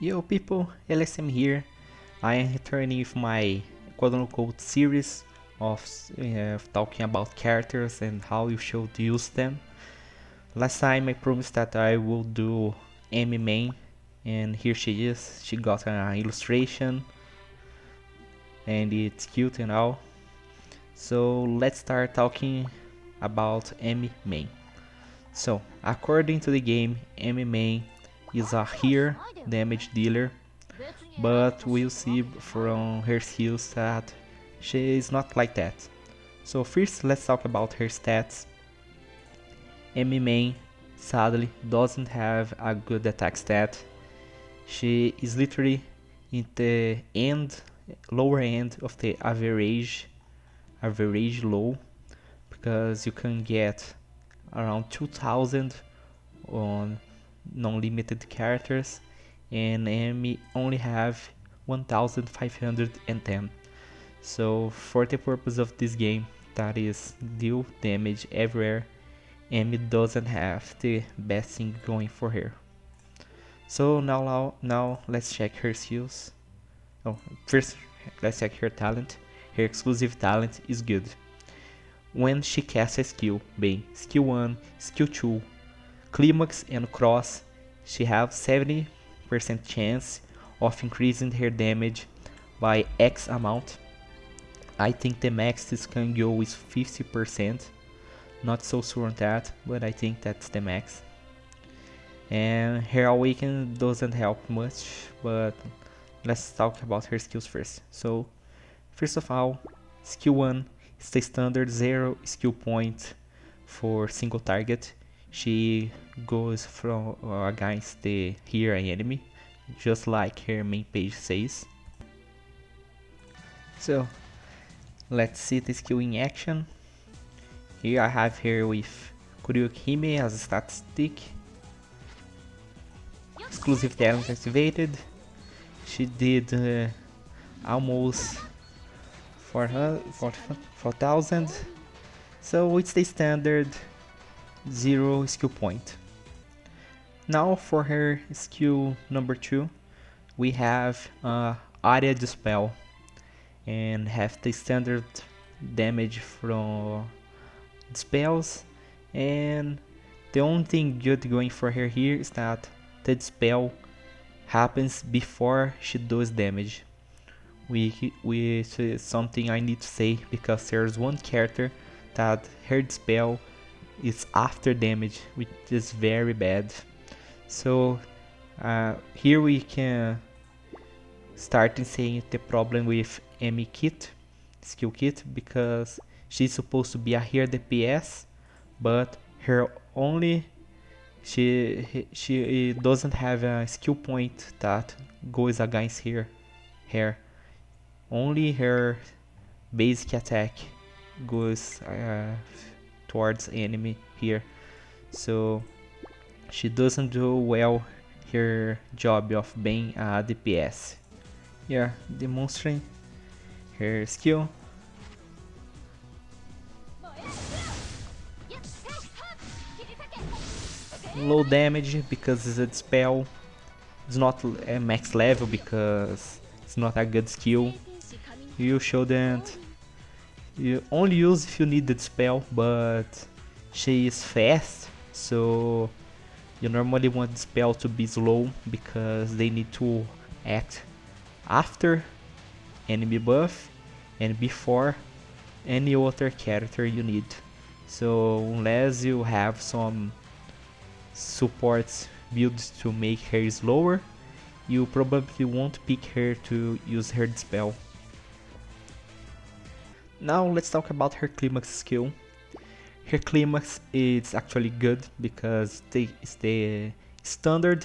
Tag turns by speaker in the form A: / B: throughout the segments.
A: Yo people, LSM here. I am returning with my quote-unquote series of talking about characters and how you should use them. Last time I promised that I will do Amy main, and here she is. She got an illustration and it's cute and all. So let's start talking about Amy main. So according to the game, Amy main is a here damage dealer, but we'll see from her skills that she is not like that. So first let's talk about her stats. Amy main sadly doesn't have a good attack stat. She is literally in the lower end of the average low, because you can get around 2000 on non-limited characters, and Amy only have 1510. So for the purpose of this game, that is deal damage everywhere, Amy doesn't have the best thing going for her. So now let's check her skills. Oh, first let's check her talent. Her exclusive talent is good. When she casts a skill, bem, skill 1, skill 2, Climax and Cross, she has 70% chance of increasing her damage by X amount. I think the max this can go is 50%. Not so sure on that, but I think that's the max. And her Awakens doesn't help much, but let's talk about her skills first. So first of all, skill 1 is the standard 0 skill point for single target. She goes from against the here enemy, just like her main page says. So let's see the skill in action. Here I have her with Kuryuki as a statistic. Exclusive talent activated. She did almost 4,000. So it's the standard 0 skill point. Now for her skill number 2, we have Area Dispel, and have the standard damage from spells, and the only thing good going for her here is that the spell happens before she does damage, which is something I need to say, because there's one character that her spell is after damage, which is very bad. So here we can start saying the problem with Amy kit, skill kit, because she's supposed to be a here DPS, but her only she doesn't have a skill point that goes against her. Only her basic attack goes towards enemy here, so she doesn't do well her job of being a DPS. Yeah, demonstrating her skill. Low damage because it's a spell. It's not a max level because it's not a good skill. You shouldn't. You only use if you need the spell, but she is fast, so you normally want the spell to be slow because they need to act after enemy buff and before any other character you need. So unless you have some supports built to make her slower, you probably won't pick her to use her spell. Now let's talk about her Climax skill. Her Climax is actually good because it's the standard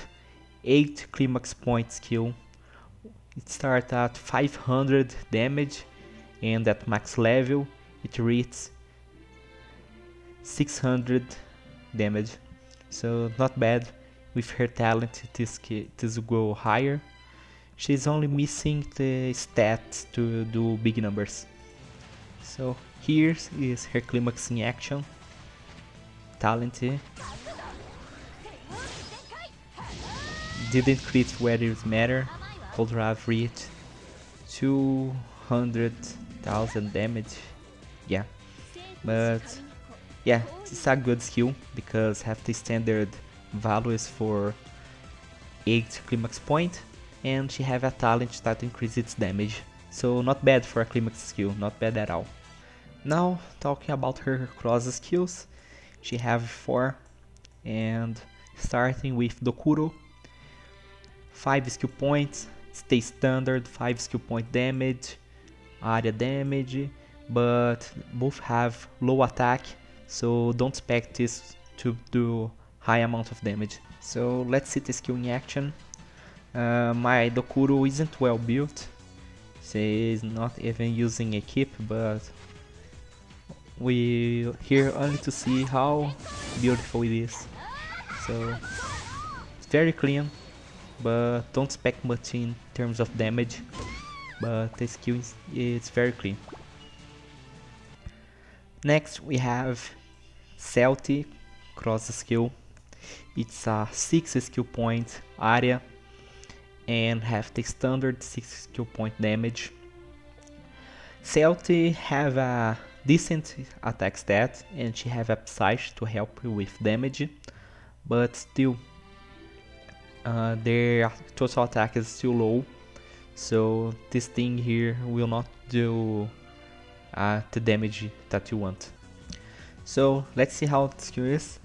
A: 8 Climax point skill. It starts at 500 damage, and at max level it reaches 600 damage. So not bad. With her talent this will go higher. She's only missing the stats to do big numbers. So here is her Climax in action. Talent didn't crit where it matter. Could have reached 200,000 damage. Yeah, but yeah, it's a good skill because have the standard values for 8 climax point, and she have a talent that increases its damage. So not bad for a climax skill, not bad at all. Now talking about her cross skills, she have 4, and starting with Dokuro, 5 skill points, stay standard, 5 skill point damage, area damage, but both have low attack, so don't expect this to do high amount of damage. So let's see the skill in action. My Dokuro isn't well built, she's not even using a keep, but we here only to see how beautiful it is. So it's very clean, but don't expect much in terms of damage, but the skill is very clean. Next we have Celty Cross skill. It's a 6 skill point area and have the standard 6 skill point damage. Celty have a decent attack stat and she have a Psyche to help with damage, but still their total attack is still low, so this thing here will not do the damage that you want. So let's see how the skill is.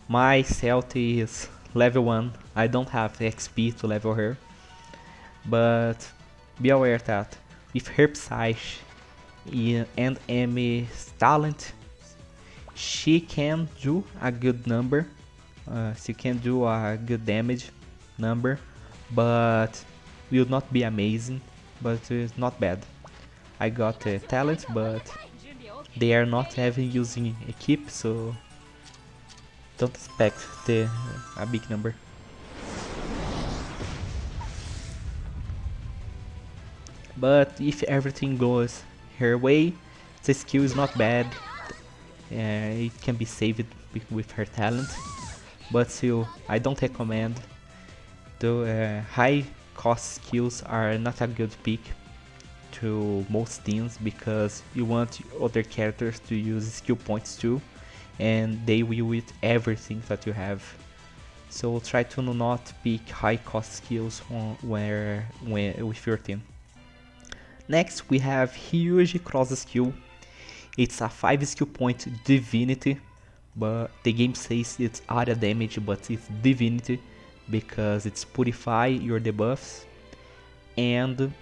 A: My Celty is level 1, I don't have XP to level her, but be aware that with her Psyche and Amy's talent, she can do a good number, she can do a good damage number, but will not be amazing, but it's not bad. I got the talent, but they are not even using equip, so don't expect a big number. But if everything goes her way, the skill is not bad. It can be saved with her talent, but still, I don't recommend. The high cost skills are not a good pick to most teams because you want other characters to use skill points too, and they will with everything that you have. So try to not pick high cost skills with your team. Next we have Ryuji Cross skill. It's a 5 skill point divinity, but the game says it's area damage, but it's divinity because it's purify your debuffs and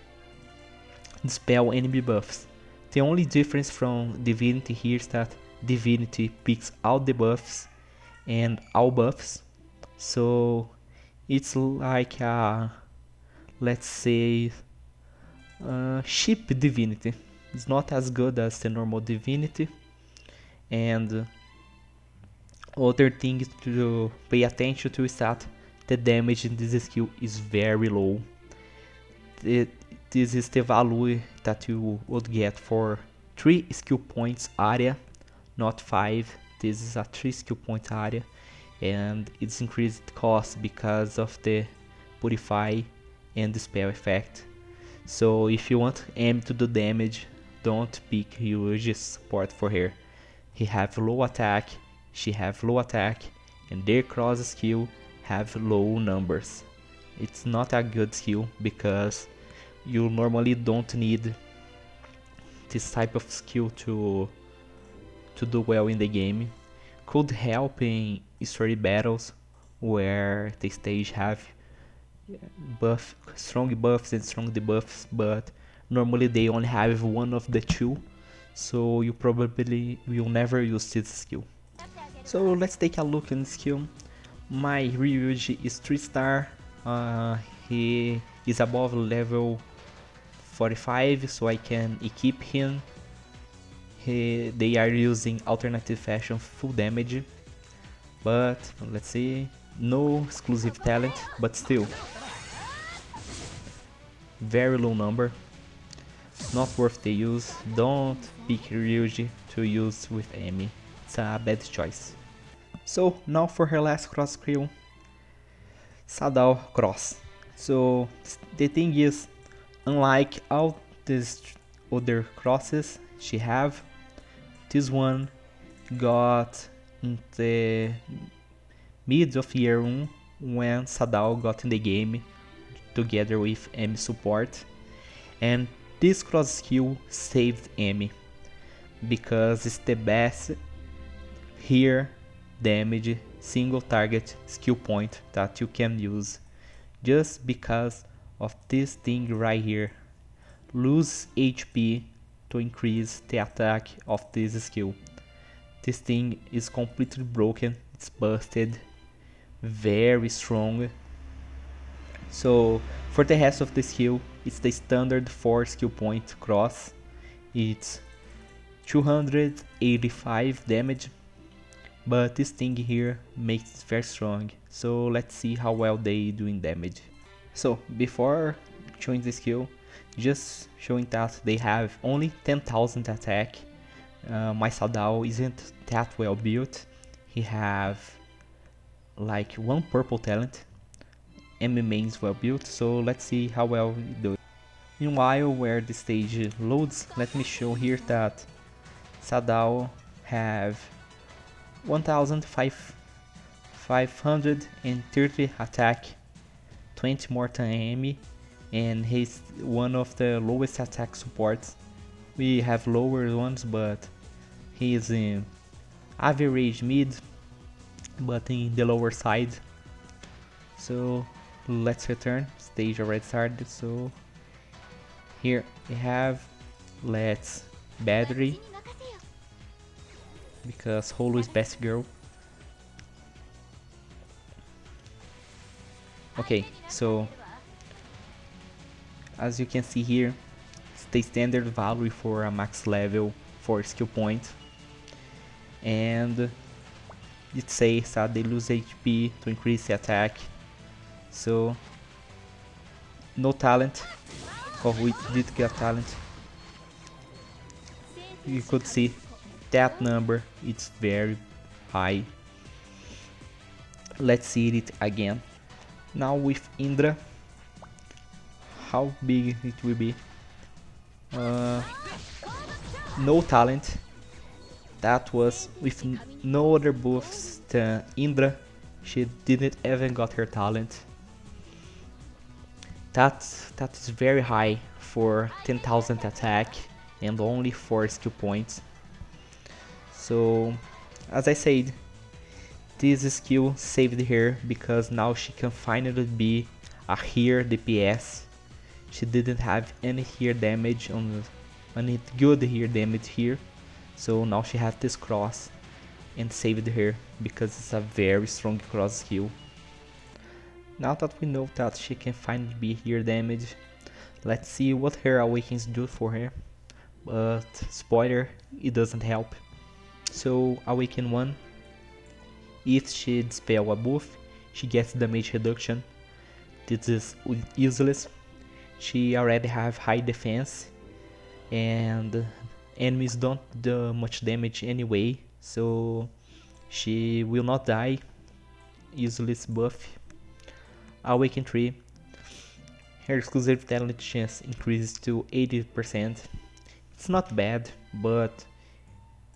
A: dispel enemy buffs. The only difference from divinity here is that divinity picks all debuffs and all buffs, so it's like a, let's say, cheap divinity. It's not as good as the normal divinity, and other thing to pay attention to is that the damage in this skill is very low. This is the value that you would get for 3 skill points area, not 5. This is a 3 skill point area, and it's increased cost because of the purify and the spell effect. So if you want Amy to do damage, don't pick Ryuji's support for her. He have low attack, she have low attack, and their cross skill have low numbers. It's not a good skill because you normally don't need this type of skill to do well in the game. Could help in story battles where the stage have strong buffs and strong debuffs, but normally they only have one of the two, so you probably will never use this skill. So let's take a look at the skill. My Ryuji is 3 star, he is above level 45, so I can equip him. They are using alternative fashion full damage, but let's see, no exclusive talent, but still very low number, not worth the use. Don't pick Ryuji to use with Amy, it's a bad choice. So now for her last cross skill. Sadao Cross. So the thing is, unlike all these other crosses she have, this one got in the mid of year 1 when Sadao got in the game together with Emi support, and this cross skill saved Emi because it's the best here damage single target skill point that you can use, just because of this thing right here. Lose HP to increase the attack of this skill. This thing is completely broken, it's busted, very strong. So for the rest of the skill, it's the standard 4 skill point cross. It's 285 damage, but this thing here makes it very strong. So let's see how well they do in damage. So before showing the skill, just showing that they have only 10,000 attack. My Sadao isn't that well built. He have like one purple talent. MMA is well built, so let's see how well he does. Meanwhile, where the stage loads, let me show here that Sadao have 1530 attack, 20 more than Emi, and he's one of the lowest attack supports. We have lower ones, but he is in average mid, but in the lower side. So let's return. Stage already started, so here we have let's battery because Holo is best girl. Okay, so as you can see here, it's the standard value for a max level for skill point, and it says that they lose HP to increase the attack. So no talent, or we did get talent. You could see that number, it's very high. Let's see it again. Now with Indra, how big it will be. No talent. That was with no other buffs than Indra. She didn't even got her talent. That is very high for 10,000 attack and only 4 skill points. So as I said, this skill saved her because now she can finally be a Rear DPS. She didn't have any Rear damage on any good Rear damage here, so now she has this cross and saved her because it's a very strong cross skill. Now that we know that she can finally be Rear damage, let's see what her Awakens do for her. But spoiler, it doesn't help. So Awaken 1, if she dispel a buff, she gets damage reduction. This is useless. She already have high defense and enemies don't do much damage anyway, so she will not die. Useless buff. Awaken 3, her exclusive talent chance increases to 80%. It's not bad, but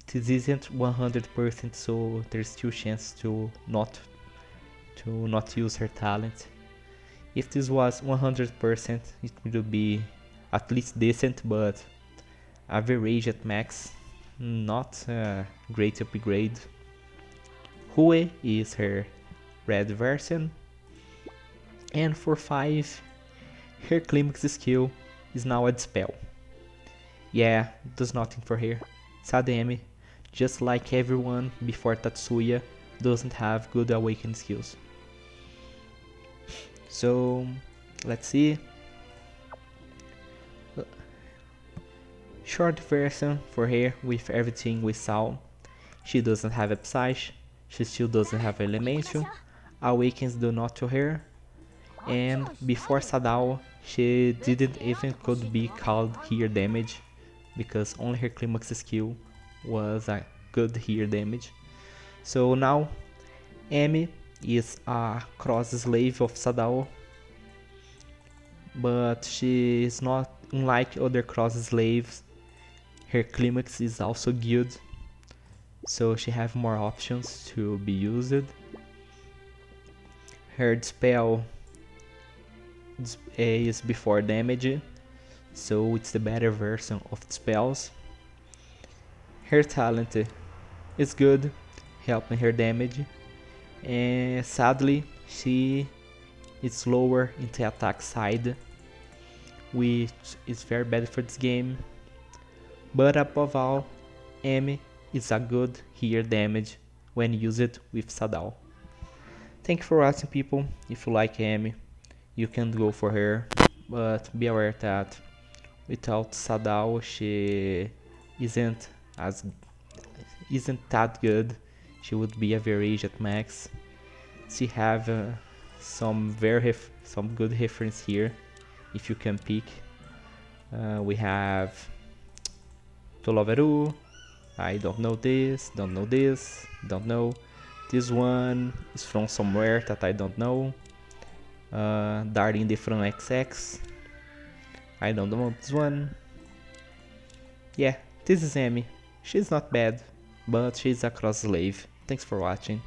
A: it isn't 100%, so there's still chance to not use her talent. If this was 100%, it would be at least decent, but average at max, not a great upgrade. Hue is her red version, and for 5, her Climax skill is now a dispel. Yeah, does nothing for her. Sademi, just like everyone before Tatsuya, doesn't have good awakened skills. So let's see. Short version for her with everything we saw. She doesn't have a Psyche, she still doesn't have Elementium, Awakens do not to her, and before Sadao she didn't even could be called Rear damage because only her Climax skill was a good Rear damage. So now Emi is a cross slave of Sadao, but she is not unlike other cross slaves. Her Climax is also good, so she have more options to be used. Her spell is before damage, so it's the better version of the spells. Her talent is good, helping her damage, and sadly she is lower in the attack side, which is very bad for this game. But above all, Amy is a good heal damage when used with Sadao. Thank you for watching, people. If you like Amy, you can go for her, but be aware that without Sadao she isn't as isn't that good. She would be a very aged at max. She have some good reference here if you can pick. We have Toloveru. I don't know this, don't know this, don't know. This one is from somewhere that I don't know. Darling de Fran XX. I don't know this one. Yeah, this is Amy. She's not bad, but she's a cross slave. Thanks for watching.